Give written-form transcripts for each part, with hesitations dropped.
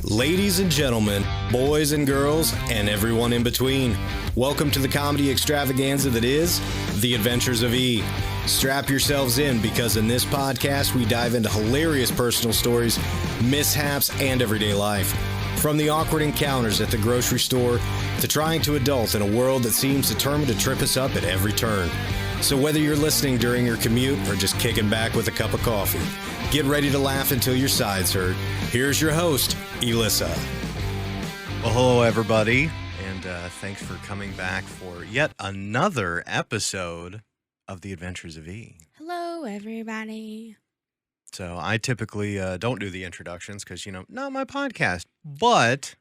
Ladies and gentlemen, boys and girls, and everyone in between, welcome to the comedy extravaganza that is The Adventures of E. Strap yourselves in because in this podcast we dive into hilarious personal stories, mishaps, and everyday life. From the awkward encounters at the grocery store to trying to adult in a world that seems determined to trip us up at every turn. So whether you're listening during your commute or just kicking back with a cup of coffee, get ready to laugh until your sides hurt. Here's your host, Elissa. Well, hello, everybody, and thanks for coming back for yet another episode of The Adventures of E. Hello, everybody. So I typically don't do the introductions because, not my podcast, but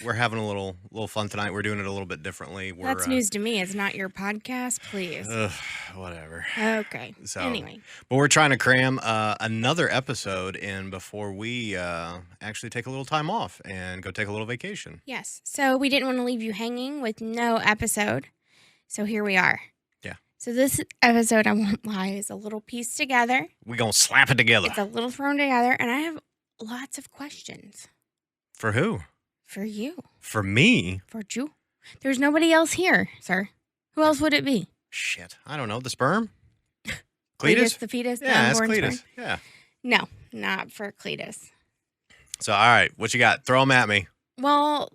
we're having a little fun tonight. We're doing it a little bit differently. That's news to me. It's not your podcast, please. Whatever. Okay. So, anyway. But we're trying to cram another episode in before we actually take a little time off and go take a little vacation. Yes. So we didn't want to leave you hanging with no episode. So here we are. Yeah. So this episode, I won't lie, is a little pieced together. We're going to slap it together. It's a little thrown together. And I have lots of questions. For who? For you. For me? For you. There's nobody else here, sir. Who else would it be? Shit. I don't know. The sperm? Cletus? The fetus? Yeah, that's unborn Cletus. sperm? Yeah. No, not for Cletus. So, all right. What you got? Throw them at me. Well,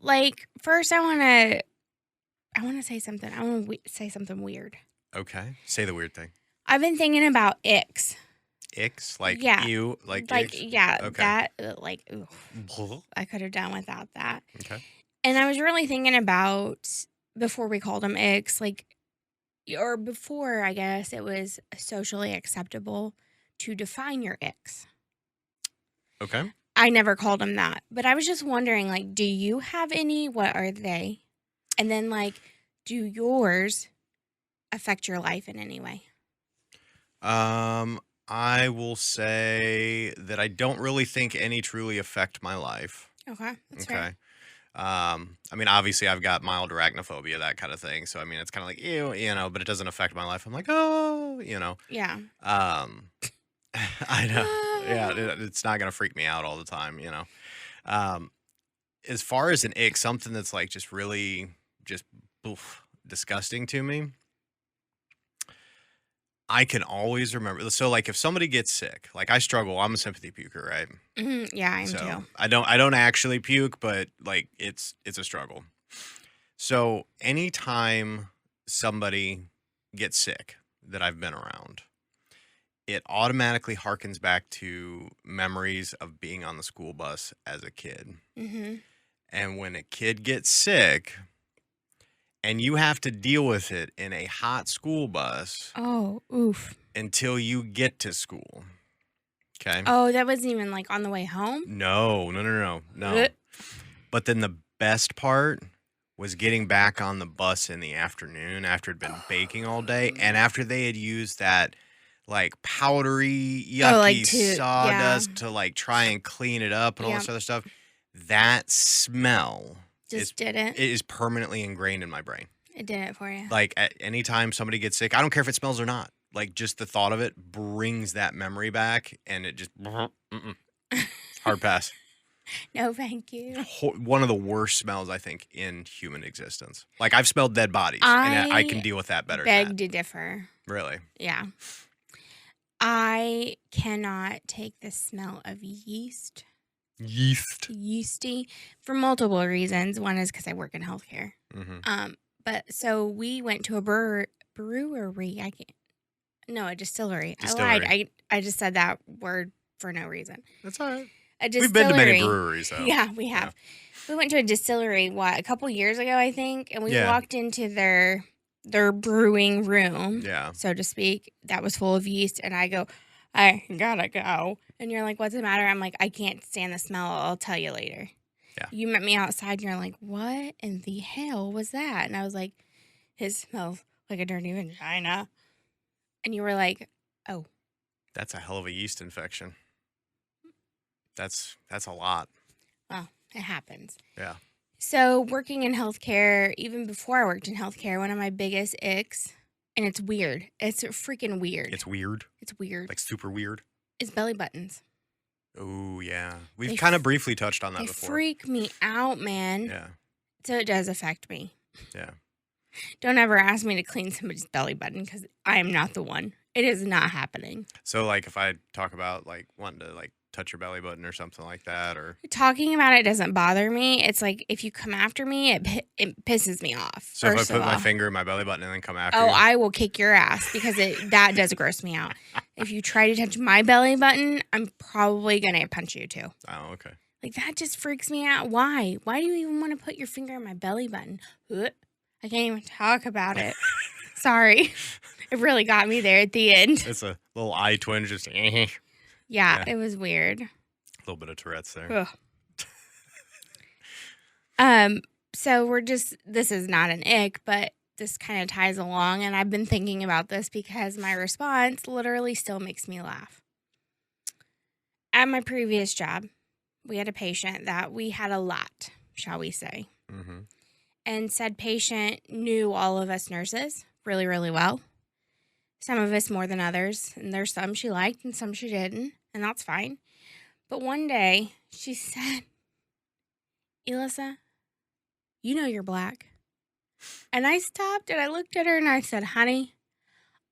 first I want to say something. I want to say something weird. Okay. Say the weird thing. I've been thinking about icks. Icks? Like Yeah. you? Like icks? Yeah, Okay. that, I could have done without that. Okay. And I was really thinking about, before we called them icks, or before, I guess, it was socially acceptable to define your icks. Okay. I never called them that. But I was just wondering, do you have any? What are they? And then, do yours affect your life in any way? I will say that I don't really think any truly affect my life. Okay, that's fair. Obviously I've got mild arachnophobia, that kind of thing. So, it's kind of like, ew, but it doesn't affect my life. I'm like, oh, Yeah. I know. Yeah, it's not going to freak me out all the time, As far as an ick, something that's just really disgusting to me, I can always remember. So, if somebody gets sick, I struggle. I'm a sympathy puker, right? Mm-hmm. Yeah, I am too. I don't actually puke, but it's a struggle. So anytime somebody gets sick that I've been around, it automatically harkens back to memories of being on the school bus as a kid. Mm-hmm. And when a kid gets sick and you have to deal with it in a hot school bus. Oh, oof. Until you get to school. Okay. Oh, that wasn't even on the way home? No. But then the best part was getting back on the bus in the afternoon after it'd been baking all day. And after they had used that powdery, yucky sawdust to try and clean it up and all this other stuff. That smell it is permanently ingrained in my brain. It did it for you. At any time somebody gets sick, I don't care if it smells or not. Just the thought of it brings that memory back, and it just hard pass. No, thank you. One of the worst smells, I think, in human existence. I've smelled dead bodies, and I can deal with that better. Beg to differ. Really? Yeah. I cannot take the smell of yeast. Yeasty, for multiple reasons. One is because I work in healthcare. Mm-hmm. But so we went to a brewery. A distillery. I lied. I just said that word for no reason. That's all right. A distillery. We've been to many breweries, though. Yeah, we have. Yeah. We went to a distillery, a couple years ago, I think, and we walked into their brewing room, so to speak, that was full of yeast, and I go, I gotta go. And you're like, what's the matter? I'm like, I can't stand the smell. I'll tell you later. Yeah. You met me outside, and you're like, what in the hell was that? And I was like, it smells like a dirty vagina. And you were like, oh. That's a hell of a yeast infection. That's a lot. Well, it happens. Yeah. So working in healthcare, even before I worked in healthcare, one of my biggest icks, and it's weird. It's freaking weird. It's weird? It's weird. Super weird? It's belly buttons. Oh, yeah. We've kind of briefly touched on that they before. They freak me out, man. Yeah. So it does affect me. Yeah. Don't ever ask me to clean somebody's belly button because I am not the one. It is not happening. So, like, if I talk about, like, wanting to, like, touch your belly button or something like that, or... Talking about it doesn't bother me. It's like, if you come after me, it pisses me off. So if I put my finger in my belly button and then come after you? Oh, I will kick your ass because that does gross me out. If you try to touch my belly button, I'm probably going to punch you too. Oh, okay. Like, that just freaks me out. Why? Why do you even want to put your finger in my belly button? I can't even talk about it. Sorry. It really got me there at the end. It's a little eye twinge. Just yeah, it was weird. A little bit of Tourette's there. So this is not an ick, but this kind of ties along, and I've been thinking about this because my response literally still makes me laugh. At my previous job, we had a patient that we had a lot, shall we say. Mm-hmm. And said patient knew all of us nurses really, really well. Some of us more than others. And there's some she liked and some she didn't. And that's fine. But one day she said, Elissa, you know you're black. And I stopped and I looked at her and I said, honey,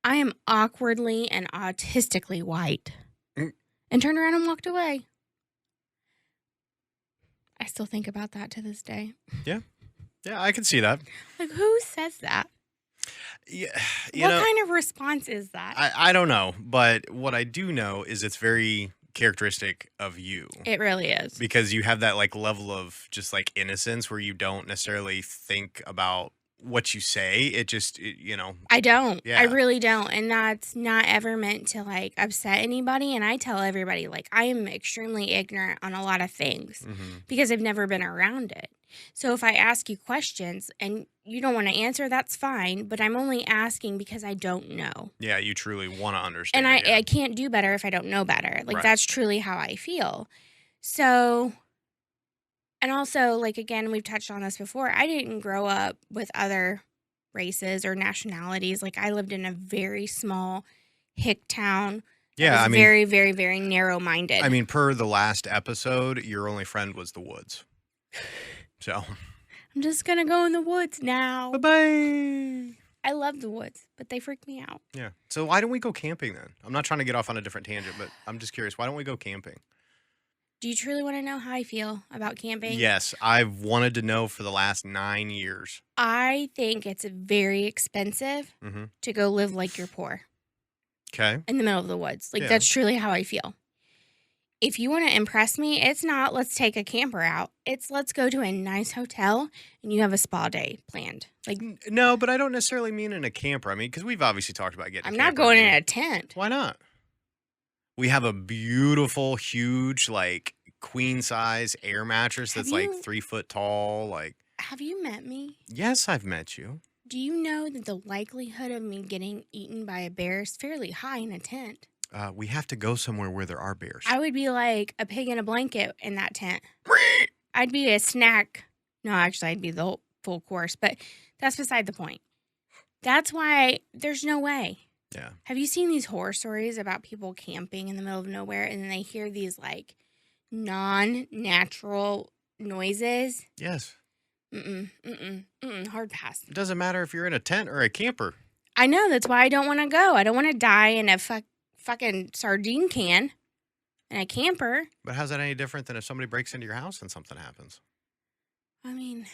I am awkwardly and autistically white. And turned around and walked away. I still think about that to this day. Yeah. Yeah, I can see that. Like, who says that? Yeah, what kind of response is that? I don't know, but what I do know is it's very characteristic of you. It really is. Because you have that like level of just like innocence where you don't necessarily think about what you say. It just, I don't. Yeah. I really don't. And that's not ever meant to like upset anybody. And I tell everybody, like, I am extremely ignorant on a lot of things because I've never been around it. So if I ask you questions and you don't want to answer, that's fine. But I'm only asking because I don't know. Yeah, you truly want to understand. And I can't do better if I don't know better. Like, that's truly how I feel. So, and also, like, again, we've touched on this before. I didn't grow up with other races or nationalities. Like, I lived in a very small hick town. Yeah, I mean, very, very, very narrow-minded. I mean, per the last episode, your only friend was the woods. So I'm just going to go in the woods now. Bye-bye. I love the woods, but they freak me out. Yeah. So why don't we go camping then? I'm not trying to get off on a different tangent, but I'm just curious. Why don't we go camping? Do you truly want to know how I feel about camping? Yes. I've wanted to know for the last 9 years. I think it's very expensive to go live like you're poor. Okay. In the middle of the woods. Like, that's truly how I feel. If you want to impress me, it's not let's take a camper out. It's let's go to a nice hotel and you have a spa day planned. Like, no, but I don't necessarily mean in a camper. I mean, because we've obviously talked about getting I'm not going in a tent. Why not? We have a beautiful, huge, like, queen-size air mattress that's like 3 foot tall. Like, have you met me? Yes, I've met you. Do you know that the likelihood of me getting eaten by a bear is fairly high in a tent? We have to go somewhere where there are bears. I would be like a pig in a blanket in that tent. I'd be a snack. No, actually, I'd be the whole full course, but that's beside the point. That's why there's no way. Yeah. Have you seen these horror stories about people camping in the middle of nowhere and then they hear these like non-natural noises? Yes. Hard pass. It doesn't matter if you're in a tent or a camper. I know. That's why I don't want to go. I don't want to die in a fucking sardine can in a camper. But how's that any different than if somebody breaks into your house and something happens? I mean,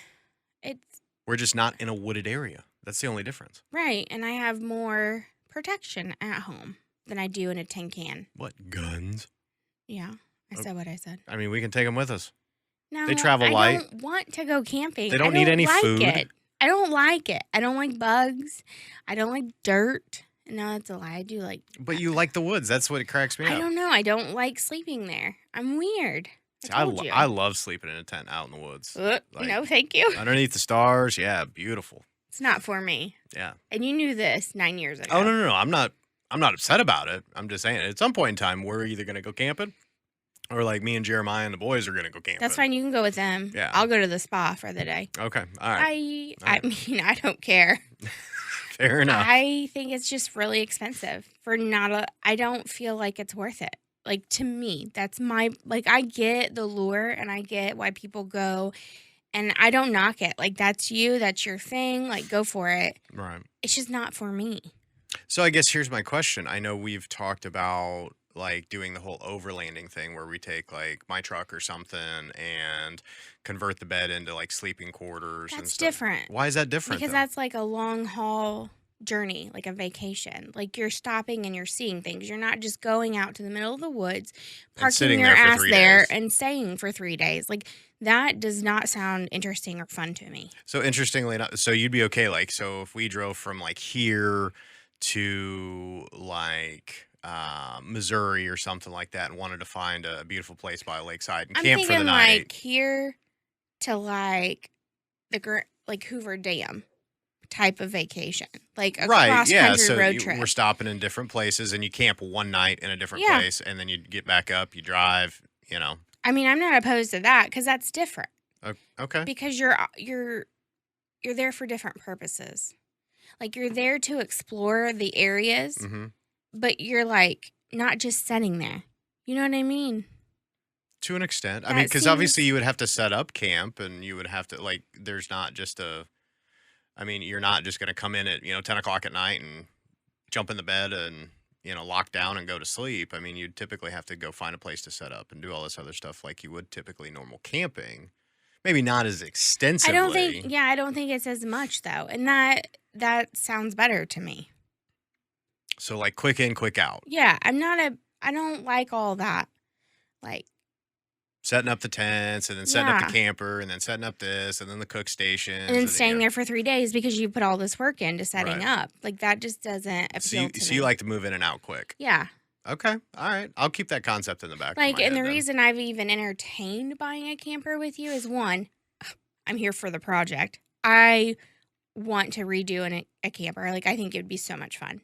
we're just not in a wooded area. That's the only difference. Right. And I have more protection at home than I do in a tin can. What, guns? Yeah. I said what I said. I mean, we can take them with us. No, they travel light. I don't want to go camping. They don't need any food. I don't like it. I don't like bugs. I don't like dirt. No, that's a lie. I do like... But you like the woods. That's what cracks me up. I don't know. I don't like sleeping there. I'm weird. I love sleeping in a tent out in the woods. No, thank you. Underneath the stars. Yeah, beautiful. It's not for me. Yeah. And you knew this 9 years ago. Oh, no. I'm not upset about it. I'm just saying at some point in time, we're either going to go camping or like me and Jeremiah and the boys are going to go camping. That's fine. You can go with them. Yeah. I'll go to the spa for the day. Okay. All right. I mean, I don't care. Fair enough. I think it's just really expensive for I don't feel like it's worth it. Like, to me, that's my, like, I get the lure and I get why people go, and I don't knock it. Like, that's you, that's your thing. Like, go for it. Right. It's just not for me. So I guess here's my question. I know we've talked about like doing the whole overlanding thing where we take like my truck or something and convert the bed into like sleeping quarters and That's stuff. different. Why is that different? Because though? that's like a long haul journey, like a vacation. Like, you're stopping and you're seeing things. You're not just going out to the middle of the woods, parking your ass there and staying for 3 days. Like, that does not sound interesting or fun to me. So interestingly enough, so you'd be okay, like, so if we drove from like here to like Missouri or something like that and wanted to find a beautiful place by a lakeside and camp for the night. Like here to like like Hoover Dam type of vacation, like a cross-country road trip. We're stopping in different places and you camp one night in a different place and then you get back up, you drive, you know. I mean, I'm not opposed to that because that's different. Okay. Because you're there for different purposes. Like, you're there to explore the areas, but you're like not just sitting there. You know what I mean? To an extent. I mean, because obviously you would have to set up camp and you would have to, like, there's not just you're not just going to come in at, 10 o'clock at night and jump in the bed and, lock down and go to sleep. I mean, you'd typically have to go find a place to set up and do all this other stuff like you would typically normal camping. Maybe not as extensively. I don't think it's as much, though. And that sounds better to me. So, like, quick in, quick out. Yeah, I don't like all that. Like, setting up the tents and then setting up the camper and then setting up this and then the cook station. And then staying there for 3 days because you put all this work into setting up. Like, that just doesn't appeal to me. So you like to move in and out quick? Yeah. Okay. All right. I'll keep that concept in the back of my head. And the reason I've even entertained buying a camper with you is, one, I'm here for the project. I want to redo a camper. Like, I think it would be so much fun.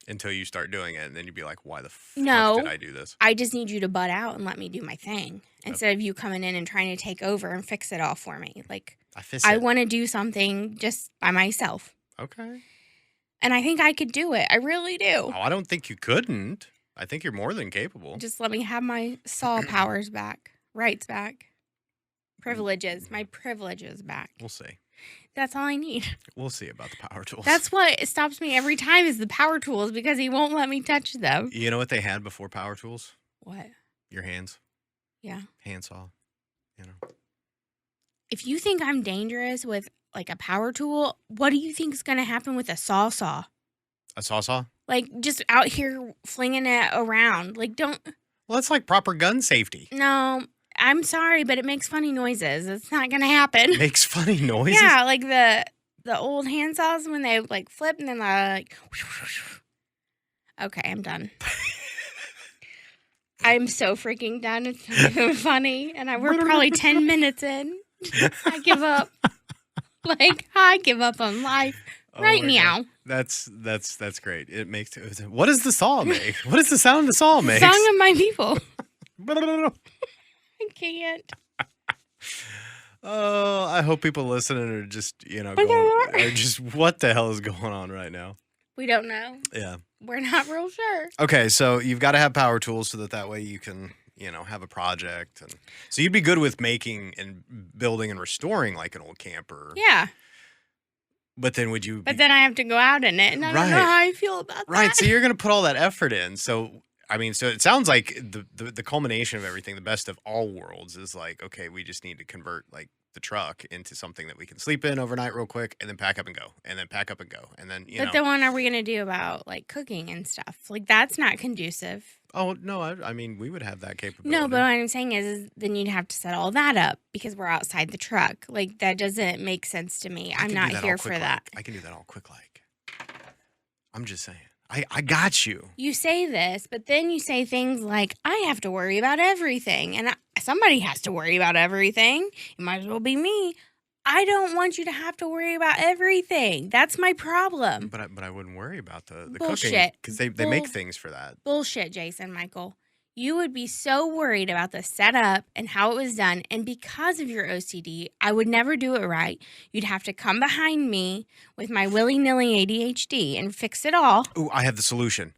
Until you start doing it, and then you'd be like, why the fuck did I do this? I just need you to butt out and let me do my thing. Instead of you coming in and trying to take over and fix it all for me. Like, I want to do something just by myself. Okay. And I think I could do it. I really do. Oh, I don't think you couldn't. I think you're more than capable. Just let me have my saw powers back. Rights back. Privileges. My privileges back. We'll see. That's all I need. We'll see about the power tools. That's what stops me every time is the power tools because he won't let me touch them. You know what they had before power tools? What? Your hands. Yeah. Handsaw. If you think I'm dangerous with like a power tool, what do you think is going to happen with a saw? A saw? Like, just out here flinging it around. Like, don't. Well, it's like proper gun safety. No, I'm sorry, but it makes funny noises. It's not going to happen. It makes funny noises? Yeah, like the old handsaws when they like flip and then like. Okay, I'm done. I'm so freaking done. It's not even funny. And we're probably 10 minutes in. I give up. Like, I give up on life. Right, meow. That's great. It makes. What does the saw make? What does the sound the saw make? Song of my people. I can't. Oh, I hope people listening are just are just what the hell is going on right now? We don't know. Yeah, we're not real sure. Okay, so you've got to have power tools so that way you can have a project, and so you'd be good with making and building and restoring like an old camper. Yeah. But then would you? But then I have to go out in it, and I don't know how I feel about that. Right. So you're going to put all that effort in. So I mean, so it sounds like the culmination of everything, the best of all worlds, is like, okay, we just need to convert like the truck into something that we can sleep in overnight real quick, and then pack up and go, and then pack up and go, and then But then what are we going to do about like cooking and stuff? Like, that's not conducive. Oh no, I mean we would have that capability. No, but what I'm saying is then you'd have to set all that up because we're outside the truck. Like, that doesn't make sense to me. I'm not here for that. I can do that all quick like. I'm just saying. I got you. You say this, but then you say things like, I have to worry about everything. And somebody has to worry about everything. It might as well be me. I don't want you to have to worry about everything. That's my problem. But I wouldn't worry about the Bullshit. cooking because they make things for that. Bullshit, Jason Michael. You would be so worried about the setup and how it was done. And because of your OCD, I would never do it right. You'd have to come behind me with my willy-nilly ADHD and fix it all. Ooh, I have the solution.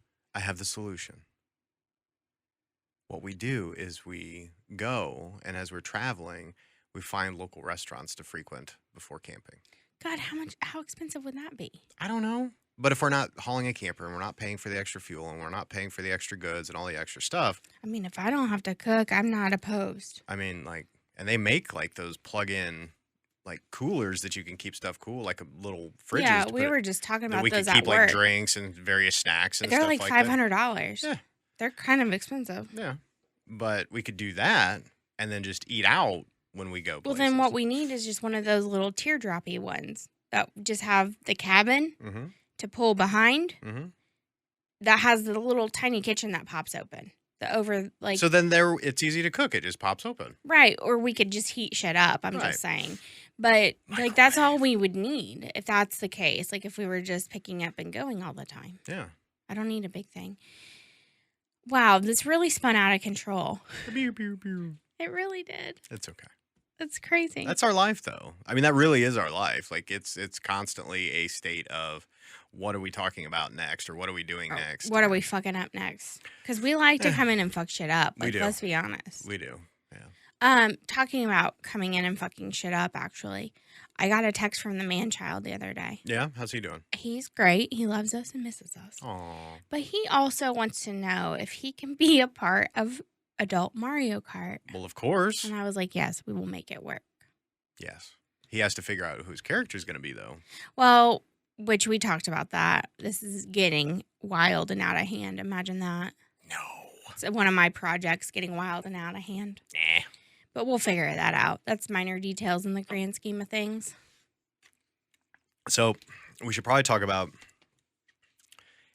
what we do is we go, and as we're traveling, we find local restaurants to frequent before camping. God, how expensive would that be? I don't know. But if we're not hauling a camper and we're not paying for the extra fuel and we're not paying for the extra goods and all the extra stuff. I mean, if I don't have to cook, I'm not opposed. I mean, like, and they make like those plug-in like coolers that you can keep stuff cool, like a little fridges. Yeah, we were just talking about we those could keep at work. like drinks and various snacks and They're stuff like $500. Yeah. They're kind of expensive. Yeah. But we could do that and then just eat out when we go places. Well, then what we need is just one of those little teardroppy ones that just have the cabin to pull behind that has the little tiny kitchen that pops open. So then it's easy to cook. It just pops open. Right. Or we could just heat shit up. I'm just saying. But like that's all we would need if that's the case. Like if we were just picking up and going all the time. Yeah. I don't need a big thing. Wow, this really spun out of control. It really did. It's okay. That's crazy. That's our life, though. I mean, that really is our life. Like, it's constantly a state of what are we talking about next, or what are we doing next? What are we fucking up next? Because we like to come in and fuck shit up. Like, we do. Let's be honest. We do. Yeah. Talking about coming in and fucking shit up, actually, I got a text from the man-child the other day. Yeah? How's he doing? He's great. He loves us and misses us. Aww. But he also wants to know if he can be a part of adult Mario Kart. Well, of course. And I was like, yes, we will make it work. Yes. He has to figure out who his character is going to be, though. Well, which we talked about that. This is getting wild and out of hand. Imagine that. No. It's one of my projects getting wild and out of hand. Nah. But we'll figure that out. That's minor details in the grand scheme of things. So we should probably talk about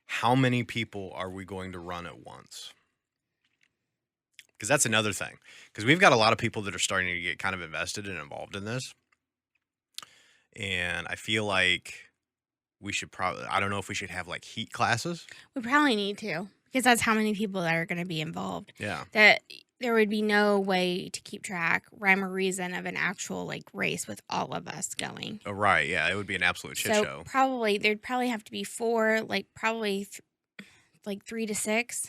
how many people are we going to run at once? Because that's another thing. Because we've got a lot of people that are starting to get kind of invested and involved in this. And I feel like we should probably, I don't know if we should have like heat classes. We probably need to. Because that's how many people that are going to be involved. Yeah. That there would be no way to keep track, rhyme or reason of an actual like race with all of us going. Oh, right. Yeah. It would be an absolute shit show. There'd probably have to be 4, like probably 3 to 6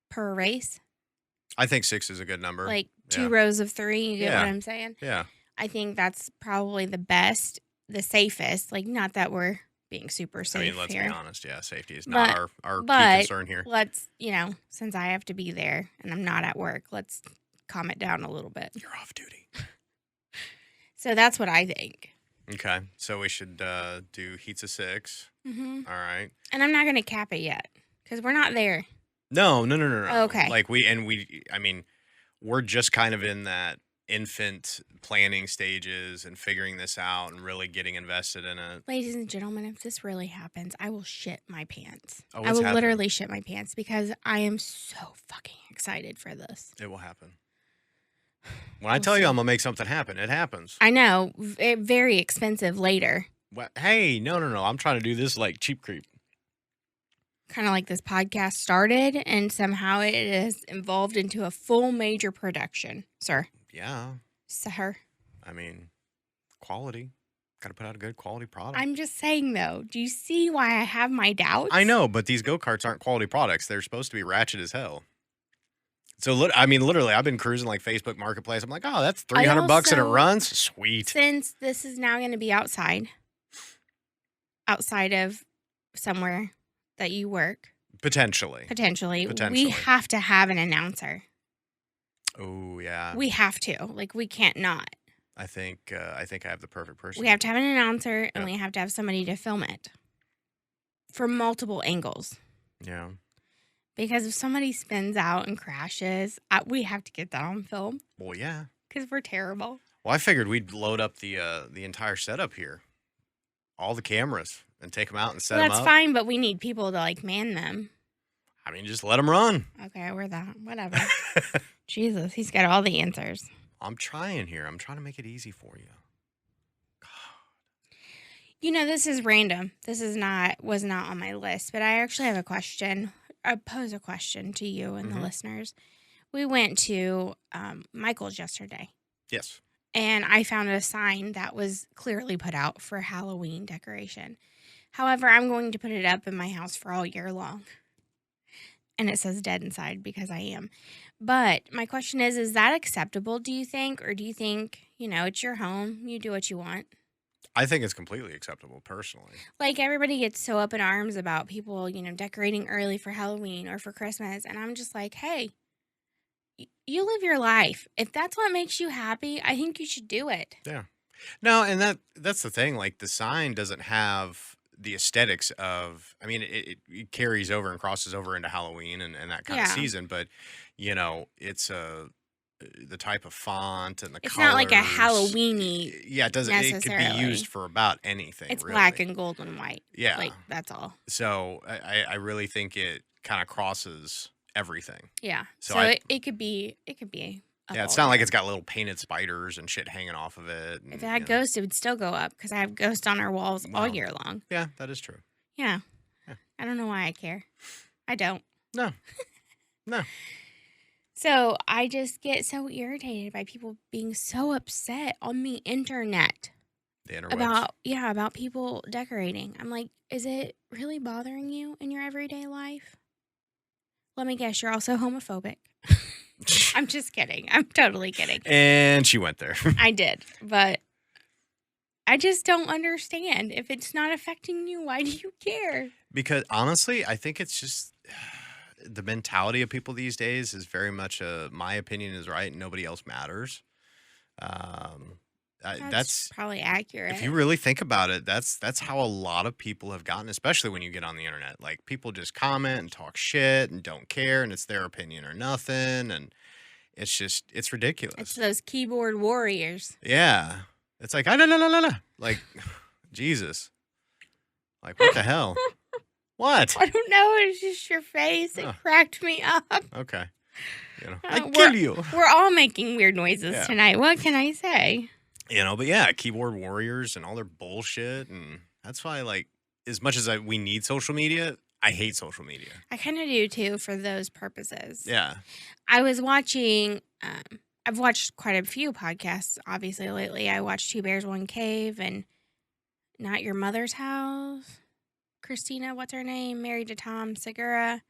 per race. I think 6 is a good number. Like 2 rows of 3. You get what I'm saying? Yeah. I think that's probably the best, the safest. Like, not that we're being super safe. I mean, let's here. be honest. Yeah, safety is not our key concern here. Let's, since I have to be there and I'm not at work, let's calm it down a little bit. You're off duty. So that's what I think. Okay. So we should do heats of 6. Mm-hmm. All right. And I'm not going to cap it yet because we're not there. No. Okay. Like we're just kind of in that infant planning stages and figuring this out and really getting invested in it. Ladies and gentlemen, if this really happens, I will shit my pants. Oh, I will literally shit my pants because I am so fucking excited for this. It will happen. When I tell you I'm going to make something happen, it happens. I know. Very expensive later. Well, hey, no. I'm trying to do this like cheap creep. Kind of like this podcast started and somehow it has evolved into a full major production, sir. Yeah. Sir. I mean, quality. Got to put out a good quality product. I'm just saying, though, do you see why I have my doubts? I know, but these go-karts aren't quality products. They're supposed to be ratchet as hell. So, literally, I've been cruising like Facebook Marketplace. I'm like, oh, that's $300 and it runs? Sweet. Since this is now going to be outside of somewhere that you work. Potentially. We have to have an announcer. Oh, yeah. We have to. Like, we can't not. I think I have the perfect person. We have to have an announcer, and we have to have somebody to film it from multiple angles. Yeah. Because if somebody spins out and crashes, we have to get that on film. Well, yeah. Because we're terrible. Well, I figured we'd load up the entire setup here. All the cameras, and take them out and set them up. That's fine, but we need people to, like, man them. I mean, just let them run. Okay, we're that. Whatever. Jesus, he's got all the answers. I'm trying here. I'm trying to make it easy for you. God. This is random. This was not on my list, but I actually have a question. I pose a question to you and the listeners. We went to Michael's yesterday. Yes. And I found a sign that was clearly put out for Halloween decoration. However, I'm going to put it up in my house for all year long. And it says dead inside because I am. But my question is that acceptable, do you think? Or do you think, it's your home, you do what you want? I think it's completely acceptable, personally. Like, everybody gets so up in arms about people, decorating early for Halloween or for Christmas. And I'm just like, hey, you live your life. If that's what makes you happy, I think you should do it. Yeah. No, and that's the thing. Like, the sign doesn't have the aesthetics of, I mean, it carries over and crosses over into Halloween and that kind of season, but, it's the type of font and the it's colors. Not like a Halloween-y. Yeah, it doesn't. It could be used for about anything. It's really. black and gold and white. Yeah, like that's all. So I really think it kind of crosses everything. Yeah. So it could be. Yeah, it's not like it's got little painted spiders and shit hanging off of it. And, if it had ghosts, it would still go up because I have ghosts on our walls all year long. Yeah, that is true. Yeah. I don't know why I care. I don't. No. So I just get so irritated by people being so upset on the internet. The interwebs. About people decorating. I'm like, is it really bothering you in your everyday life? Let me guess, you're also homophobic. I'm just kidding. I'm totally kidding. And she went there. I did, but I just don't understand. If it's not affecting you, why do you care? Because honestly, I think it's just the mentality of people these days is very much my opinion is right and nobody else matters. That's probably accurate. If you really think about it, that's how a lot of people have gotten, especially when you get on the internet. Like, people just comment and talk shit and don't care, and it's their opinion or nothing, and it's ridiculous. It's those keyboard warriors. Yeah. It's like, like, Jesus. Like, what the hell? What? I don't know. It's just your face. It cracked me up. Okay. I kill you. We're all making weird noises tonight. What can I say? But yeah, keyboard warriors and all their bullshit. And that's why, like, as much as we need social media, I hate social media. I kind of do, too, for those purposes. Yeah. I was watching, I've watched quite a few podcasts, obviously, lately. I watched Two Bears, One Cave and Not Your Mother's House. Christina, what's her name? Married to Tom Segura.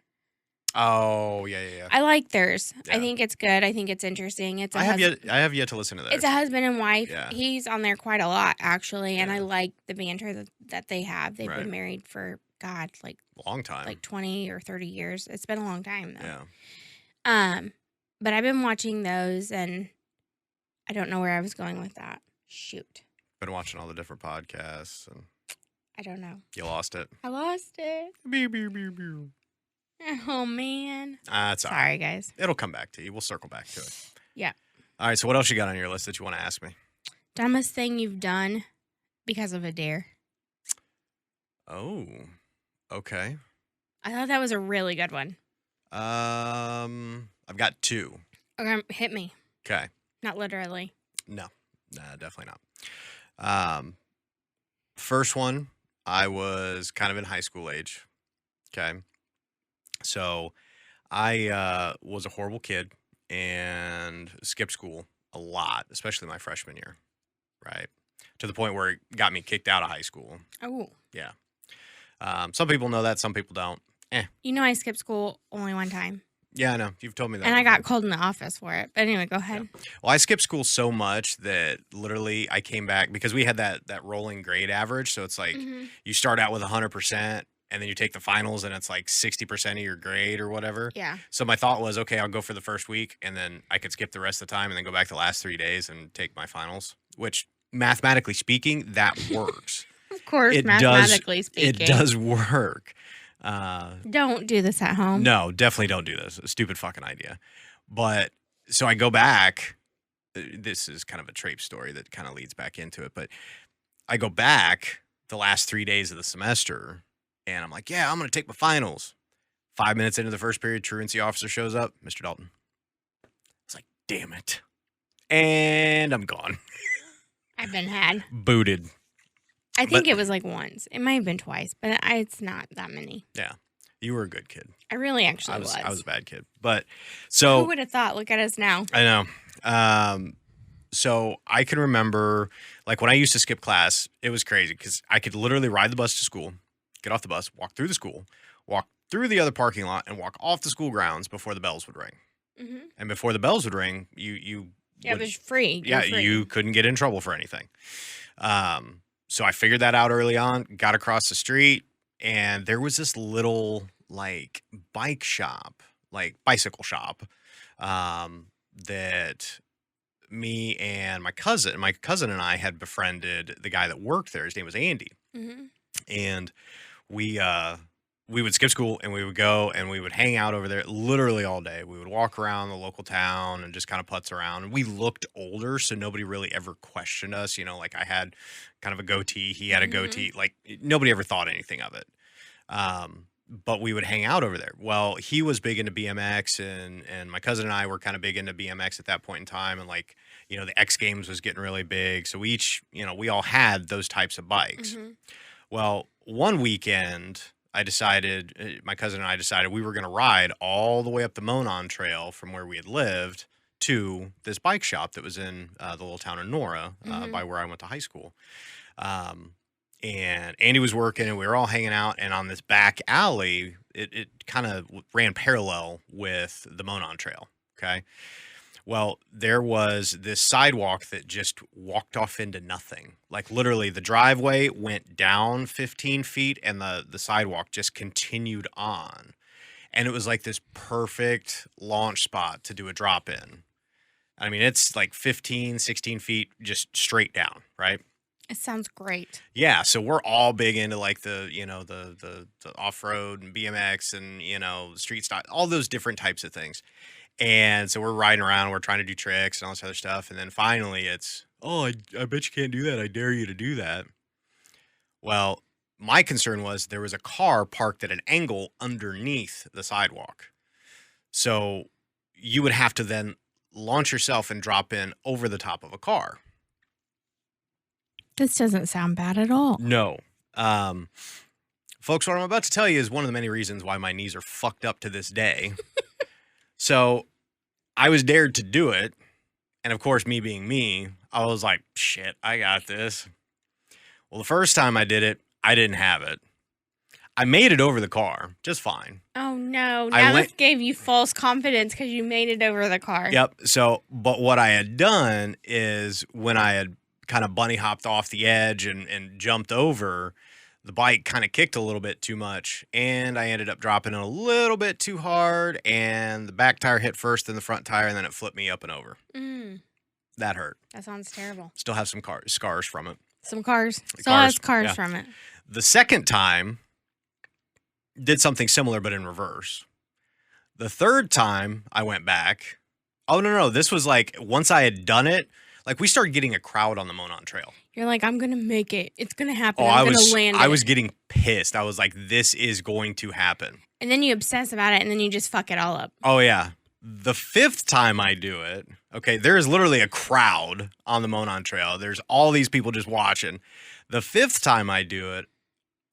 Oh, yeah. I like theirs. Yeah. I think it's good. I think it's interesting. I have yet to listen to theirs. It's a husband and wife. Yeah. He's on there quite a lot, actually, and I like the banter that they have. They've been married for, God, like a long time. Like 20 or 30 years. It's been a long time, though. Yeah. But I've been watching those, and I don't know where I was going with that. Shoot. Been watching all the different podcasts, and I don't know. You lost it. I lost it. Oh, man. That's all right. Sorry, guys. It'll come back to you. We'll circle back to it. Yeah. All right, so what else you got on your list that you want to ask me? Dumbest thing you've done because of a dare. Oh, okay. I thought that was a really good one. I've got two. Okay, hit me. Okay. Not literally. No, definitely not. First one, I was kind of in high school age. Okay. So I was a horrible kid and skipped school a lot, especially my freshman year, right? To the point where it got me kicked out of high school. Oh. Yeah. Some people know that, some people don't. I skipped school only one time. Yeah, I know. You've told me that. And I got called in the office for it. But anyway, go ahead. Yeah. Well, I skipped school so much that literally I came back because we had that rolling grade average. So it's like you start out with 100% and then you take the finals and it's like 60% of your grade or whatever. Yeah. So my thought was, okay, I'll go for the first week and then I could skip the rest of the time and then go back the last 3 days and take my finals, which mathematically speaking, that works. Of course, mathematically speaking. It does work. Don't do this at home. No, definitely don't do this. A stupid fucking idea. But so I go back. This is kind of a trape story that kind of leads back into it. But I go back the last 3 days of the semester and I'm like, yeah, I'm going to take my finals. 5 minutes into the first period, truancy officer shows up. Mr. Dalton. It's like, damn it. And I'm gone. I've been had. Booted. I think it was like once. It might have been twice, but it's not that many. Yeah. You were a good kid. I really actually was. I was a bad kid. But so. Who would have thought? Look at us now. I know. So I can remember, like, when I used to skip class, it was crazy because I could literally ride the bus to school, get off the bus, walk through the school, walk through the other parking lot and walk off the school grounds before the bells would ring. Mm-hmm. And before the bells would ring, it was free. You couldn't get in trouble for anything. So I figured that out early on, got across the street, and there was this little like bicycle shop, that me and my cousin and I had befriended the guy that worked there. His name was Andy. Mm-hmm. And we would skip school and we would go and we would hang out over there literally all day. We would walk around the local town and just kind of putz around. And we looked older, so nobody really ever questioned us. You know, like I had kind of a goatee, he had a goatee. Like nobody ever thought anything of it. But we would hang out over there. Well, he was big into BMX and my cousin and I were kind of big into BMX at that point in time. And like, you know, the X Games was getting really big. So we all had those types of bikes. Mm-hmm. Well, one weekend my cousin and I decided we were going to ride all the way up the Monon Trail from where we had lived to this bike shop that was in the little town of Nora, by where I went to high school. And Andy was working and we were all hanging out, and on this back alley, it kind of ran parallel with the Monon Trail. Okay. Well, there was this sidewalk that just walked off into nothing. Like literally the driveway went down 15 feet and the sidewalk just continued on. And it was like this perfect launch spot to do a drop in. I mean, it's like 15, 16 feet just straight down, right? It sounds great. Yeah, so we're all big into like the off-road and BMX and, street style, all those different types of things. And so we're riding around, we're trying to do tricks and all this other stuff. And then finally it's, I bet you can't do that. I dare you to do that. Well, my concern was there was a car parked at an angle underneath the sidewalk. So you would have to then launch yourself and drop in over the top of a car. This doesn't sound bad at all. No. Folks, what I'm about to tell you is one of the many reasons why my knees are fucked up to this day. So I was dared to do it. And of course, me being me, I was like, shit, I got this. Well, the first time I did it, I didn't have it. I made it over the car just fine. Oh, no. Now this gave you false confidence because you made it over the car. Yep. So, but what I had done is when I had kind of bunny hopped off the edge and jumped over, the bike kind of kicked a little bit too much, and I ended up dropping it a little bit too hard, and the back tire hit first, then the front tire, and then it flipped me up and over. That hurt. That sounds terrible. Still have some scars from it. Some cars. Still has scars from it. The second time, did something similar, but in reverse. The third time I went back, no, this was like, once I had done it, like we started getting a crowd on the Monon Trail. You're like, I'm going to make it. It's going to happen. I'm going to land it. I was getting pissed. I was like, this is going to happen. And then you obsess about it, and then you just fuck it all up. Oh, yeah. The fifth time I do it, okay, there is literally a crowd on the Monon Trail. There's all these people just watching. The fifth time I do it,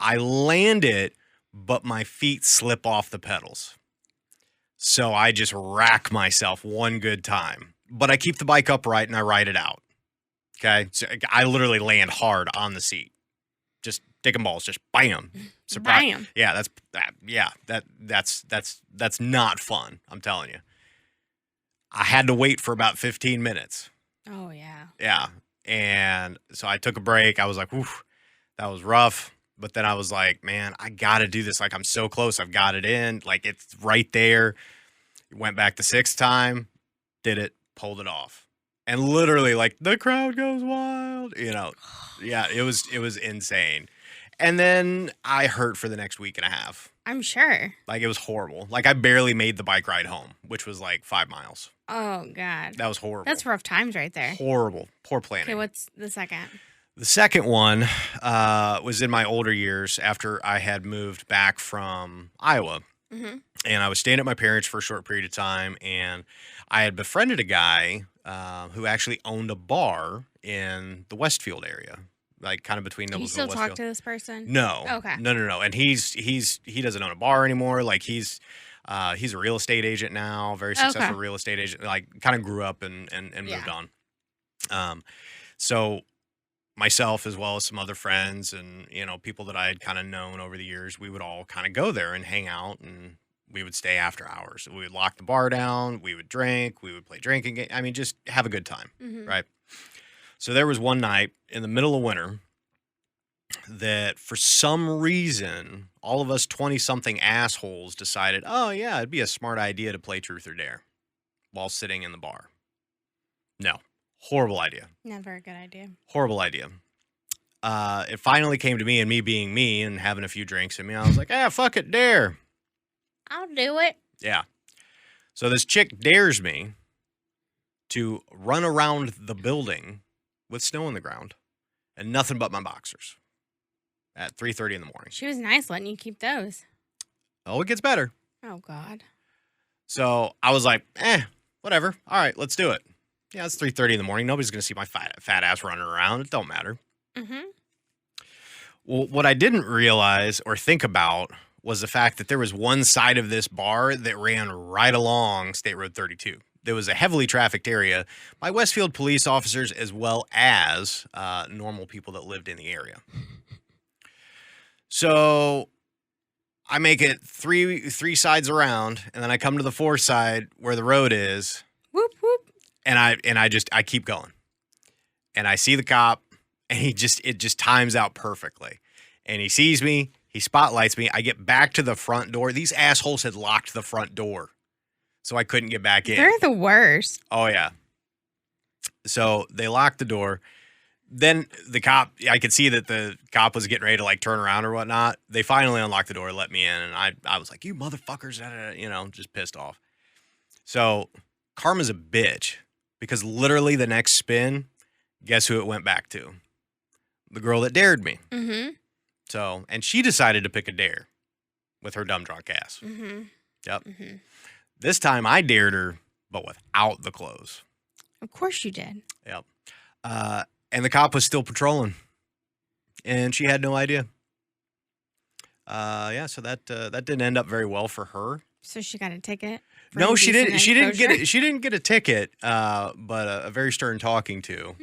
I land it, but my feet slip off the pedals. So I just rack myself one good time. But I keep the bike upright and I ride it out. Okay. So I literally land hard on the seat. Just digging balls, just bam. Surprise. Bam. Yeah, that's not fun. I'm telling you. I had to wait for about 15 minutes. Oh yeah. Yeah. And so I took a break. I was like, oof, that was rough. But then I was like, man, I got to do this. Like, I'm so close. I've got it in. Like, it's right there. Went back the sixth time, did it, pulled it off. And literally, like, the crowd goes wild. Yeah, it was insane. And then I hurt for the next week and a half. I'm sure. Like, it was horrible. Like, I barely made the bike ride home, which was like 5 miles. Oh, God. That was horrible. That's rough times right there. Horrible. Poor planning. Okay, what's the second? The second one was in my older years after I had moved back from Iowa. Mm-hmm. And I was staying at my parents' for a short period of time. And I had befriended a guy who actually owned a bar in the Westfield area. Like kind of between Noblesville and Westfield. You still talk to this person? No. Okay. No. And he doesn't own a bar anymore. Like he's a real estate agent now, very successful real estate agent. Like kind of grew up and moved on. So myself as well as some other friends and, people that I had kind of known over the years, we would all kind of go there and hang out, and we would stay after hours. We would lock the bar down. We would drink. We would play drinking games. I mean, just have a good time, right? So there was one night in the middle of winter that for some reason, all of us 20-something assholes decided, oh, yeah, it'd be a smart idea to play Truth or Dare while sitting in the bar. No. Horrible idea. Never a good idea. Horrible idea. It finally came to me, and me being me and having a few drinks in me, I was like, fuck it, dare. I'll do it. Yeah. So this chick dares me to run around the building with snow on the ground and nothing but my boxers at 3:30 in the morning. She was nice letting you keep those. Oh, it gets better. Oh, God. So I was like, whatever. All right, let's do it. Yeah, it's 3:30 in the morning. Nobody's going to see my fat ass running around. It don't matter. Well, what I didn't realize or think about was the fact that there was one side of this bar that ran right along State Road 32. There was a heavily trafficked area by Westfield police officers as well as normal people that lived in the area. So I make it three sides around, and then I come to the fourth side where the road is. Whoop, whoop. And I keep going. And I see the cop, and it just times out perfectly. And he sees me, he spotlights me. I get back to the front door. These assholes had locked the front door, so I couldn't get back in. They're the worst. Oh, yeah. So they locked the door. Then the cop, I could see that the cop was getting ready to like turn around or whatnot. They finally unlocked the door, let me in, and I was like, you motherfuckers, just pissed off. So karma's a bitch, because literally the next spin, guess who it went back to? The girl that dared me. So, and she decided to pick a dare with her dumb drunk ass. Yep. This time I dared her, but without the clothes. Of course you did. Yep. And the cop was still patrolling, and she had no idea. So that didn't end up very well for her. So she got a ticket? No, she didn't. She didn't get a ticket, but a very stern talking to.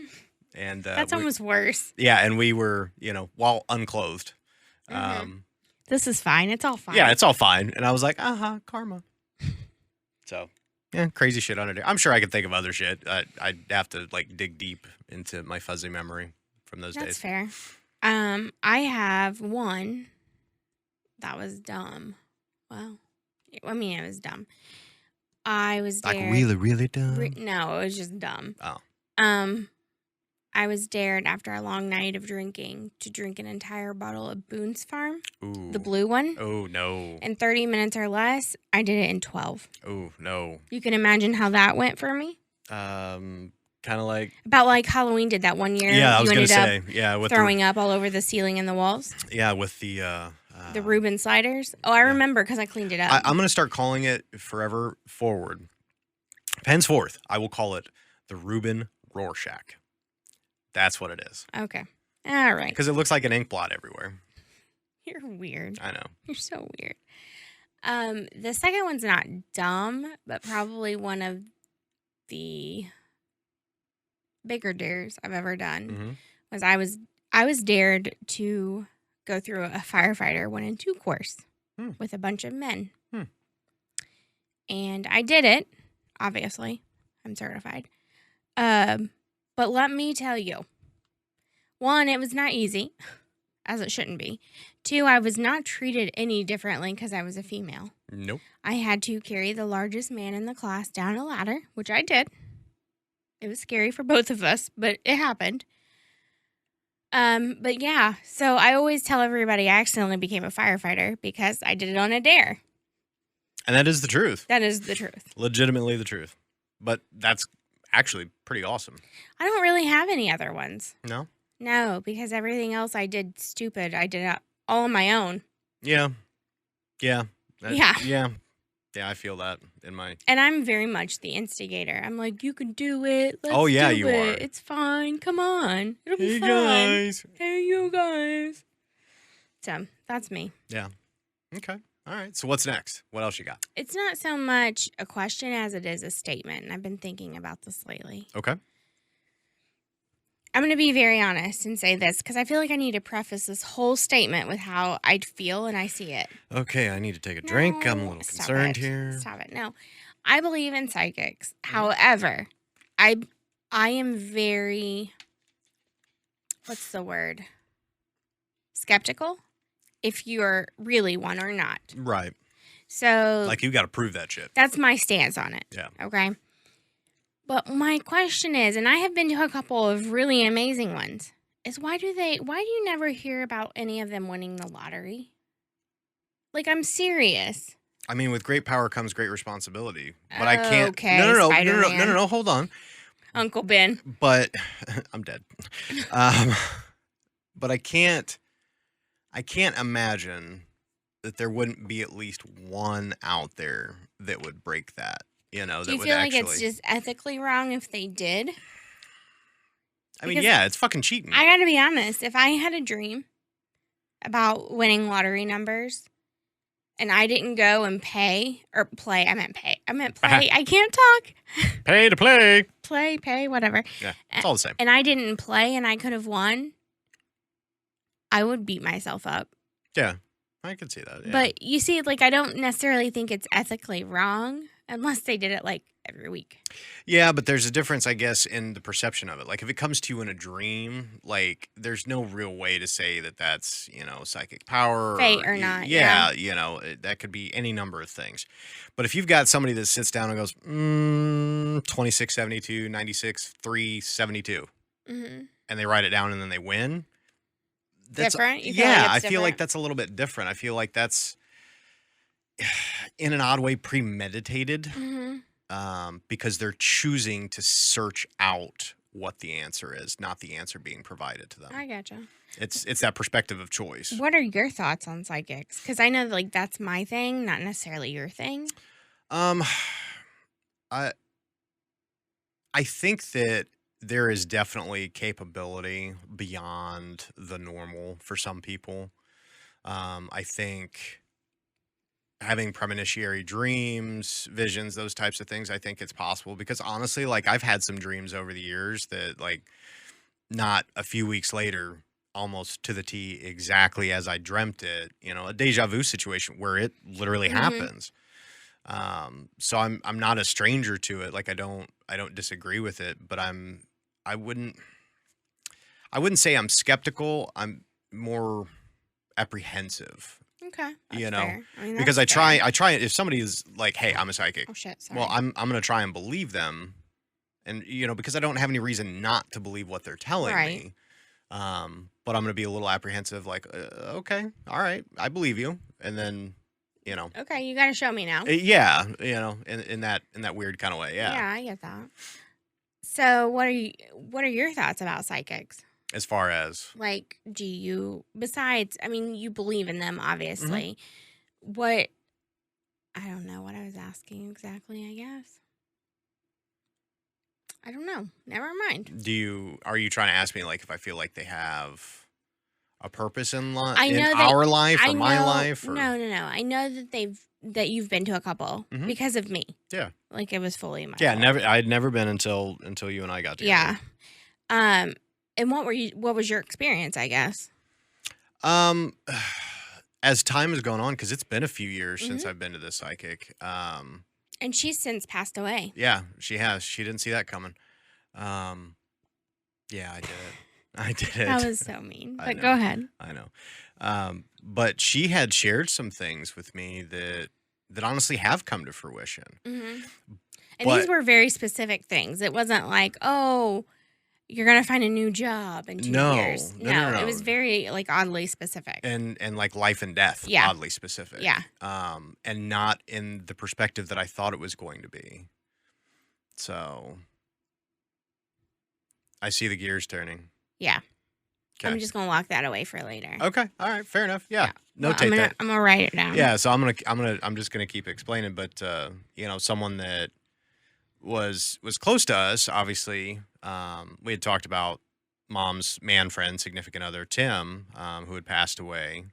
And that's almost worse. Yeah, and we were, while unclothed. This is fine. It's all fine. Yeah, it's all fine. And I was like, karma. So, yeah, crazy shit on it. I'm sure I could think of other shit. I'd have to dig deep into my fuzzy memory from those days. That's fair. I have one that was dumb. Well, I mean, it was dumb. I was dared. Really, really dumb? No, it was just dumb. Oh. I was dared after a long night of drinking to drink an entire bottle of Boone's Farm. Ooh. The blue one. Oh, no. In 30 minutes or less. I did it in 12. Oh, no. You can imagine how that went for me? Kind of like... About like Halloween did that one year. Yeah, I was going to say. Yeah, with throwing up all over the ceiling and the walls. Yeah, with the Reuben sliders. Oh, I remember because I cleaned it up. I'm going to start calling it forever forward. Henceforth, I will call it the Reuben Rorschach. That's what it is. Okay. All right. Because it looks like an ink blot everywhere. You're weird. I know. You're so weird. The second one's not dumb, but probably one of the bigger dares I've ever done was I was dared to go through a firefighter 1 and 2 course with a bunch of men. And I did it, obviously. I'm certified. But let me tell you, 1, it was not easy, as it shouldn't be. 2, I was not treated any differently because I was a female. Nope. I had to carry the largest man in the class down a ladder, which I did. It was scary for both of us, but it happened. But yeah, so I always tell everybody I accidentally became a firefighter because I did it on a dare. And that is the truth. That is the truth. Legitimately the truth. But that's actually pretty awesome. I don't really have any other ones. No? No, because everything else I did stupid. I did it all on my own. Yeah. Yeah. Yeah, I feel that in my... And I'm very much the instigator. I'm like, you can do it. Let's you are. It's fine. Come on. It'll be fun. Guys. Hey, you guys. So, that's me. Yeah. Okay. All right. So what's next? What else you got? It's not so much a question as it is a statement. And I've been thinking about this lately. Okay. I'm going to be very honest and say this because I feel like I need to preface this whole statement with how I feel and I see it. Okay, I need to take a drink. I'm a little concerned here. Stop it. No, I believe in psychics. However, I am very, what's the word? Skeptical if you're really one or not. Right. So. Like, you got to prove that shit. That's my stance on it. Yeah. Okay. But my question is, and I have been to a couple of really amazing ones, is why do you never hear about any of them winning the lottery? Like, I'm serious. I mean, with great power comes great responsibility. But I can't. Okay, No, hold on. Uncle Ben. But I'm dead. But I can't imagine that there wouldn't be at least one out there that would break that. You know, do you feel like it's just ethically wrong if they did? I mean, yeah, it's fucking cheating. I gotta be honest. If I had a dream about winning lottery numbers and I didn't go and play. I meant play. I can't talk. Pay to play. Pay, whatever. Yeah, it's all the same. And I didn't play and I could have won, I would beat myself up. Yeah, I could see that. Yeah. But you see, like, I don't necessarily think it's ethically wrong. Unless they did it, like, every week. Yeah, but there's a difference, I guess, in the perception of it. Like, if it comes to you in a dream, like, there's no real way to say that that's, psychic power. Fate or not. Yeah, that could be any number of things. But if you've got somebody that sits down and goes, 2672, 96, 372, and they write it down and then they win. That's different? I feel like that's a little bit different. I feel like that's, in an odd way, premeditated, because they're choosing to search out what the answer is, not the answer being provided to them. I gotcha. It's that perspective of choice. What are your thoughts on psychics? Because I know, like, that's my thing, not necessarily your thing. I think that there is definitely capability beyond the normal for some people. I think having premonitory dreams, visions, those types of things, I think it's possible because honestly, like, I've had some dreams over the years that, like, not a few weeks later, almost to the T, exactly as I dreamt it, a deja vu situation where it literally happens. So I'm not a stranger to it. Like, I don't disagree with it, but I wouldn't say I'm skeptical. I'm more apprehensive. Okay. Fair. I mean, because I try if somebody is like, hey, I'm a psychic. Oh shit, sorry. Well, I'm going to try and believe them. And because I don't have any reason not to believe what they're telling me. But I'm going to be a little apprehensive, like, okay, all right, I believe you. And then, okay, you got to show me now. Yeah, in that weird kind of way. Yeah. Yeah, I get that. So, what are your thoughts about psychics? As far as, like, besides, I mean, you believe in them, obviously. I don't know what I was asking exactly, I guess. I don't know. Never mind. Are you trying to ask me, like, if I feel like they have a purpose in life, our life or my life? Or? No. I know that you've been to a couple because of me. Yeah. Like, it was fully my fault. fault. I'd never been until you and I got together. Yeah. And what was your experience, I guess? As time has gone on, because it's been a few years since I've been to this psychic. And she's since passed away. Yeah, she has. She didn't see that coming. Yeah, I did it. That was so mean. But go ahead. I know. But she had shared some things with me that honestly have come to fruition. And these were very specific things. It wasn't like, oh, you're going to find a new job in 2 years. No. It was very, like, oddly specific. And like life and death, oddly specific. Yeah. And not in the perspective that I thought it was going to be. So I see the gears turning. Yeah. Okay. I'm just going to lock that away for later. Okay. All right. Fair enough. Yeah. Notate that. I'm going to write it down. Yeah. So I'm just going to keep explaining, but someone that was close to us, obviously, we had talked about mom's man friend, significant other, Tim, who had passed away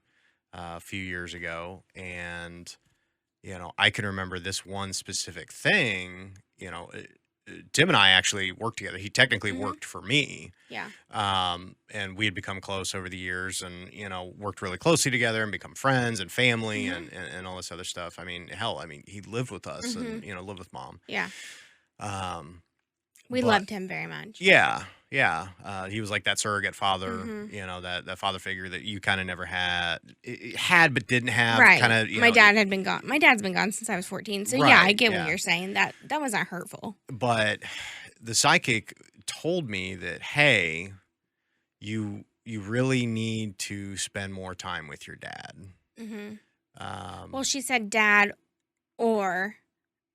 a few years ago. And, I can remember this one specific thing, Tim and I actually worked together. He technically worked for me. Yeah. And we had become close over the years and, worked really closely together and become friends and family and all this other stuff. I mean, hell, he lived with us and, lived with Mom. Yeah. We loved him very much. Yeah. Yeah. He was like that surrogate father, that father figure that you kind of never had but didn't have. Right. Kind of. My dad had been gone. My dad's been gone since I was 14. So yeah, I get what you're saying. That wasn't hurtful. But the psychic told me that, hey, you really need to spend more time with your dad. Well, she said dad or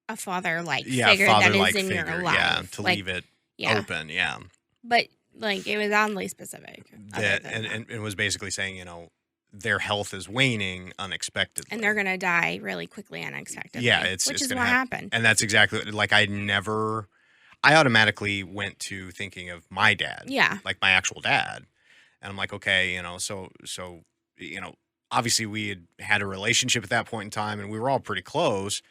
a father-like figure that is in your life. Yeah, to leave it open. Yeah. But it was oddly specific. And it was basically saying, their health is waning unexpectedly. And they're going to die really quickly unexpectedly. Yeah, which is what happened. And that's exactly I automatically went to thinking of my dad. Yeah. Like my actual dad. And I'm like, okay, so obviously we had a relationship at that point in time and we were all pretty close.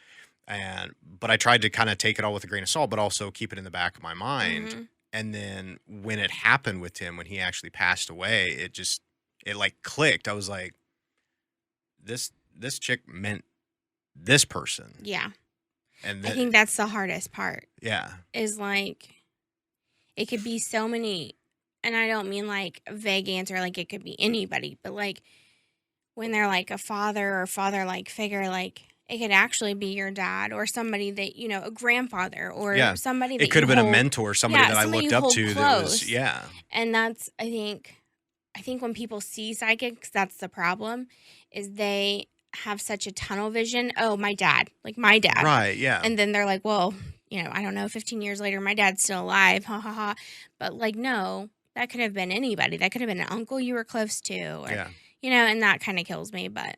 But I tried to kind of take it all with a grain of salt, but also keep it in the back of my mind. And then when it happened with Tim, when he actually passed away, it clicked. I was like, this chick meant this person. Yeah. And I think that's the hardest part. Yeah. Is it could be so many, and I don't mean a vague answer, it could be anybody, but when they're a father or father-like figure, it could actually be your dad or somebody that, a grandfather or somebody that it could have been a mentor, somebody that I looked up to. Close. That was, And that's, I think when people see psychics, that's the problem, is they have such a tunnel vision. Oh, my dad. My dad. Right, yeah. And then they're like, well, I don't know, 15 years later, my dad's still alive. Ha, ha, ha. But no, that could have been anybody. That could have been an uncle you were close to. Or, and that kind of kills me, but.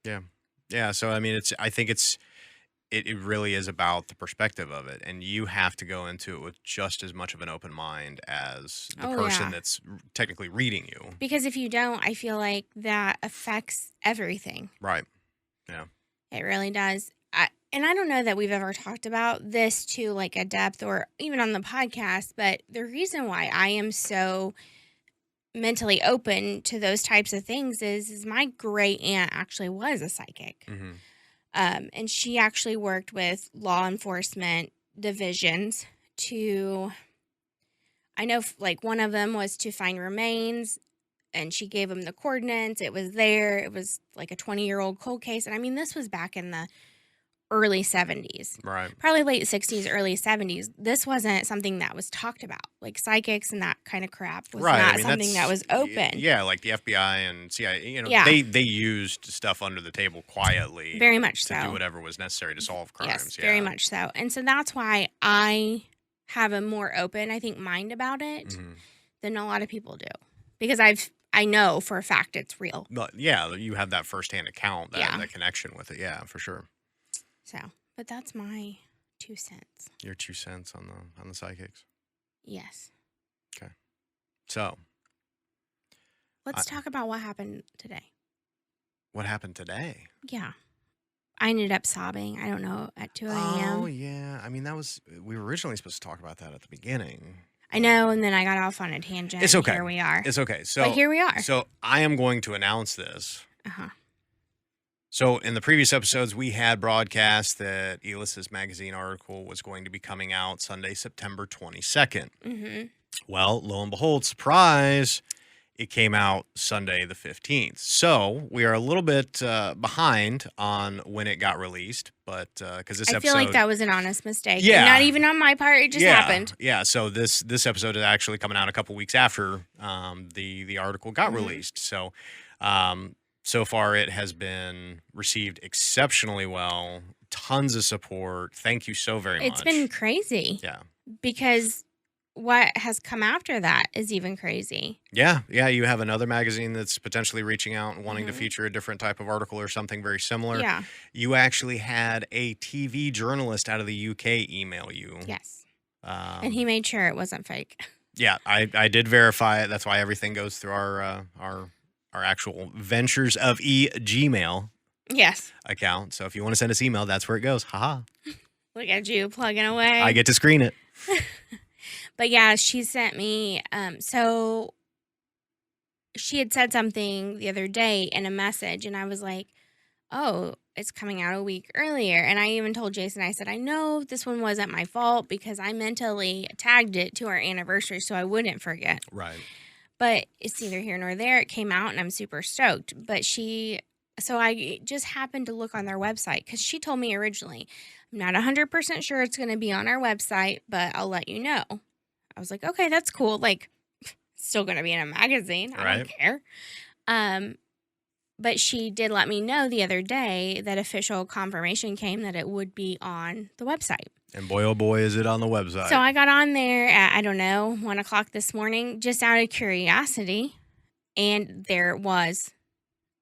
Yeah. Yeah, so I think it really is about the perspective of it, and you have to go into it with just as much of an open mind as the person that's technically reading you. Because if you don't, I feel like that affects everything. Right. Yeah. It really does. And I don't know that we've ever talked about this to a depth or even on the podcast, but the reason why I am so mentally open to those types of things is my great aunt actually was a psychic. And she actually worked with law enforcement divisions I know one of them was to find remains, and she gave them the coordinates. It was there. It was a 20-year-old cold case. And this was back in the early 70s. Right. Probably late 60s, early 70s. This wasn't something that was talked about. Psychics and that kind of crap was not something that was open. Yeah, the FBI and CIA, they used stuff under the table quietly. Very much so. To do whatever was necessary to solve crimes. Yes, very much so. And so that's why I have a more open, I think, mind about it than a lot of people do. Because I know for a fact it's real. Yeah, you have that firsthand account, that connection with it. Yeah, for sure. So, but that's my 2 cents. Your 2 cents on the psychics? Yes. Okay. So. Let's talk about what happened today. What happened today? Yeah. I ended up sobbing, I don't know, at 2 a.m. Oh, yeah. We were originally supposed to talk about that at the beginning. I know, and then I got off on a tangent. It's okay. Here we are. It's okay. But here we are. So I am going to announce this. So in the previous episodes, we had broadcast that Elissa's magazine article was going to be coming out Sunday, September 22nd. Well, lo and behold, surprise, it came out Sunday the 15th. So we are a little bit behind on when it got released, but because this episode, I feel like that was an honest mistake. Yeah, not even on my part. It just happened. Yeah. So this episode is actually coming out a couple weeks after the article got released. So. So far, it has been received exceptionally well. Tons of support. Thank you so very much. It's been crazy. Yeah. Because what has come after that is even crazy. Yeah. Yeah. You have another magazine that's potentially reaching out and wanting to feature a different type of article or something very similar. Yeah. You actually had a TV journalist out of the UK email you. Yes. And he made sure it wasn't fake. Yeah. I did verify it. That's why everything goes through our actual Ventures of E Gmail account. So if you want to send us email, that's where it goes. Haha. Look at you plugging away. I get to screen it. But yeah, she sent me, so she had said something the other day in a message, and I was like, oh, it's coming out a week earlier. And I even told Jason, I said, I know this one wasn't my fault because I mentally tagged it to our anniversary so I wouldn't forget. Right. But it's neither here nor there. It came out and I'm super stoked. But so I just happened to look on their website because she told me originally, I'm not 100% sure it's going to be on our website, but I'll let you know. I was like, okay, that's cool. Like, still going to be in a magazine. I don't care. But she did let me know the other day that official confirmation came that it would be on the website. And boy, oh boy, is it on the website. So I got on there at, 1 o'clock this morning, just out of curiosity. And there it was.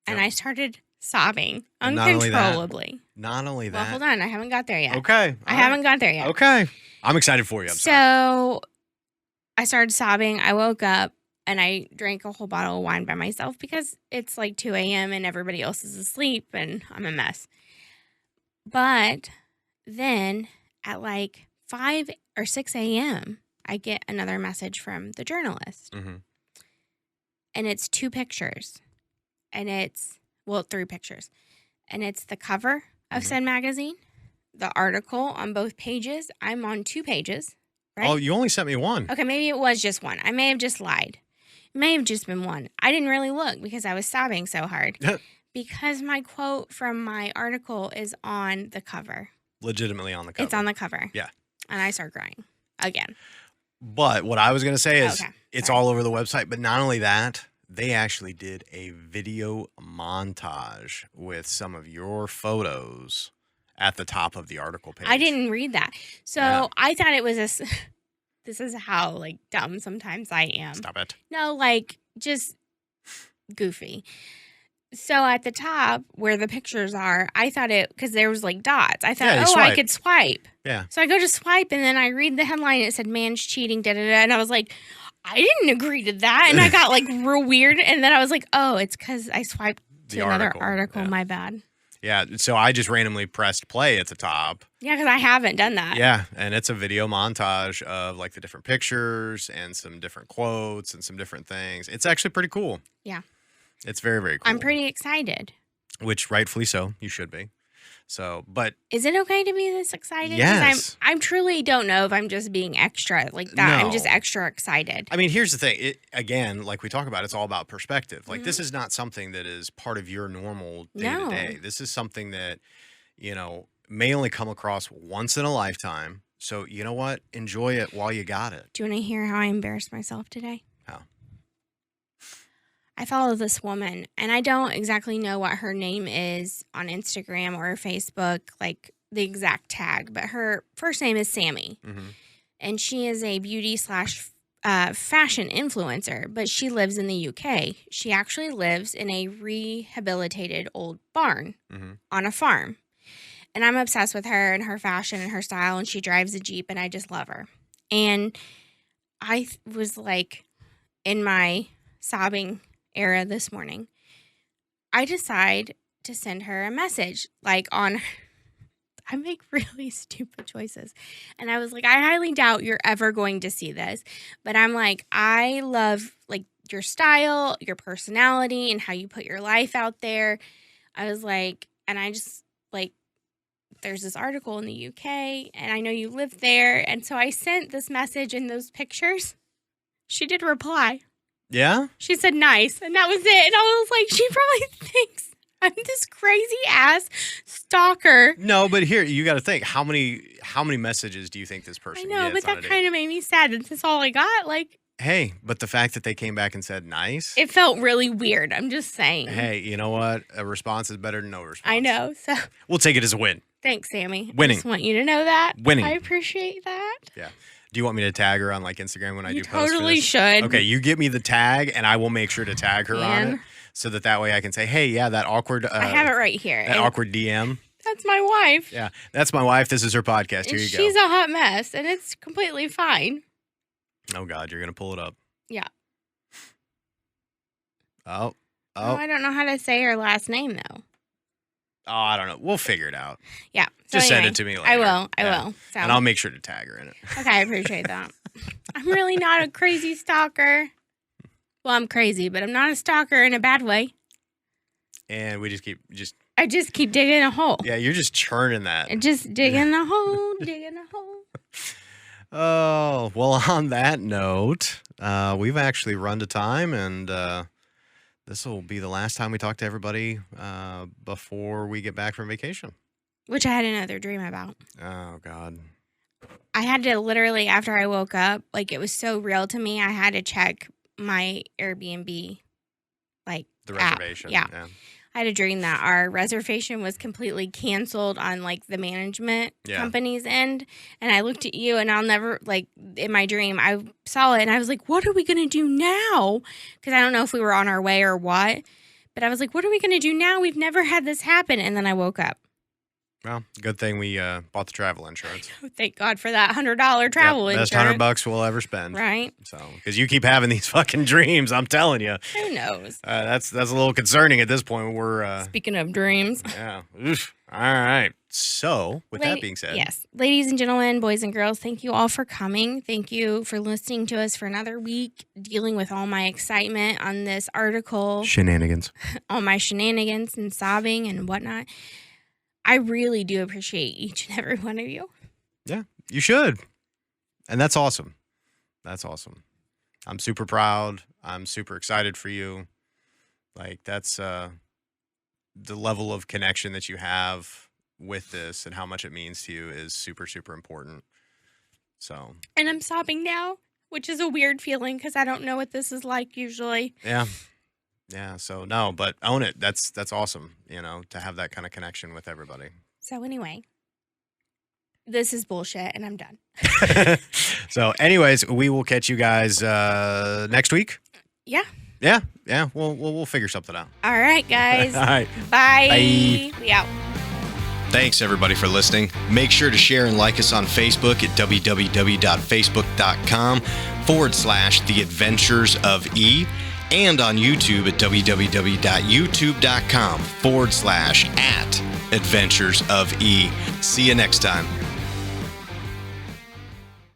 Yep. And I started sobbing uncontrollably. Not only that. Well, hold on. I haven't got there yet. Okay. I haven't got there yet. Okay. I'm excited for you. So I started sobbing. I woke up. And I drank a whole bottle of wine by myself because it's like 2 a.m. and everybody else is asleep and I'm a mess. But then at like 5 or 6 a.m., I get another message from the journalist. Mm-hmm. And it's 2 pictures. And it's, 3 pictures. And it's the cover of said magazine, the article on both pages. I'm on 2 pages. Right? Oh, you only sent me 1. Okay, maybe it was just 1. I may have just lied. It may have just been 1. I didn't really look because I was sobbing so hard. Because my quote from my article is on the cover. Legitimately on the cover. It's on the cover. Yeah. And I start crying again. But what I was going to say is it's all over the website. But not only that, they actually did a video montage with some of your photos at the top of the article page. I didn't read that. So I thought it was this is how, like, dumb sometimes I am. Stop it. No, like, just goofy. So at the top where the pictures are, I thought because there was, like, dots. I thought, I could swipe. Yeah. So I go to swipe, and then I read the headline. It said, man's cheating, da-da-da. And I was like, I didn't agree to that. And I got, like, real weird. And then I was like, oh, it's because I swiped to another article. My bad. Yeah, so I just randomly pressed play at the top. Yeah, because I haven't done that. Yeah, and it's a video montage of like the different pictures and some different quotes and some different things. It's actually pretty cool. Yeah. It's very, very cool. I'm pretty excited. Which rightfully so, you should be. So, but is it okay to be this excited? Yes. I truly don't know if I'm just being extra like that. No. I'm just extra excited. I mean, here's the thing. Again, like we talk about, it's all about perspective. Like this is not something that is part of your normal day to day. This is something that, may only come across once in a lifetime. So, you know what? Enjoy it while you got it. Do you want to hear how I embarrassed myself today? How? I follow this woman, and I don't exactly know what her name is on Instagram or Facebook, like the exact tag, but her first name is Sammy, and she is a beauty / fashion influencer, but she lives in the UK. She actually lives in a rehabilitated old barn on a farm, and I'm obsessed with her and her fashion and her style, and she drives a Jeep, and I just love her. And I was like, in my sobbing era this morning, I decide to send her a message I make really stupid choices. And I was like, I highly doubt you're ever going to see this, but I'm like, I love like your style, your personality, and how you put your life out there. I was like, and I just like, there's this article in the UK and I know you live there. And so I sent this message and those pictures. She did reply. Yeah? She said nice, and that was it. And I was like, she probably thinks I'm this crazy ass stalker. No, but here, you got to think, how many messages do you think this person gets? I know, but that kind of made me sad. That's all I got. Like, hey, but the fact that they came back and said nice. It felt really weird. I'm just saying. Hey, you know what? A response is better than no response. I know. So we'll take it as a win. Thanks, Sammy. Winning. I just want you to know that. Winning. I appreciate that. Yeah. Do you want me to tag her on like Instagram when I do post for this? You totally should. Okay, you give me the tag and I will make sure to tag her on it so that way I can say, hey, yeah, that awkward. I have it right here. That awkward DM. That's my wife. Yeah, that's my wife. This is her podcast. Here you go. She's a hot mess and it's completely fine. Oh, God, you're going to pull it up. Yeah. Oh. I don't know how to say her last name, though. Oh, I don't know. We'll figure it out. Yeah. So Just send it to me later. I will. So. And I'll make sure to tag her in it. Okay, I appreciate that. I'm really not a crazy stalker. Well, I'm crazy, but I'm not a stalker in a bad way. And we I just keep digging a hole. Yeah, you're just churning that. Just digging a hole, digging a hole. Oh, well, on that note, we've actually run to time, and this will be the last time we talk to everybody before we get back from vacation. Which I had another dream about. Oh, God. I had to literally, after I woke up, like, it was so real to me, I had to check my Airbnb, like, the reservation. Yeah. I had a dream that our reservation was completely canceled on, like, the management company's end. And I looked at you, and I'll never, like, in my dream, I saw it, and I was like, what are we going to do now? Because I don't know if we were on our way or what. But I was like, what are we going to do now? We've never had this happen. And then I woke up. Well, good thing we bought the travel insurance. Thank God for that $100 travel insurance. Best $100 we'll ever spend. Right. So, because you keep having these fucking dreams, I'm telling you. Who knows? That's a little concerning at this point. We're speaking of dreams. Yeah. Oof. All right. So, with that being said. Yes. Ladies and gentlemen, boys and girls, thank you all for coming. Thank you for listening to us for another week, dealing with all my excitement on this article. Shenanigans. All my shenanigans and sobbing and whatnot. I really do appreciate each and every one of you. Yeah, you should. And that's awesome. That's awesome. I'm super proud. I'm super excited for you. Like, that's the level of connection that you have with this and how much it means to you is super, super important. So. And I'm sobbing now, which is a weird feeling because I don't know what this is like usually. Yeah. Yeah, so no, but own it. That's awesome, to have that kind of connection with everybody. So anyway, this is bullshit, and I'm done. So anyways, we will catch you guys next week. Yeah. Yeah. We'll figure something out. All right, guys. All right. Bye. We out. Thanks, everybody, for listening. Make sure to share and like us on Facebook at www.facebook.com/The Adventures of E. And on YouTube at www.youtube.com/@Adventures of E. See you next time.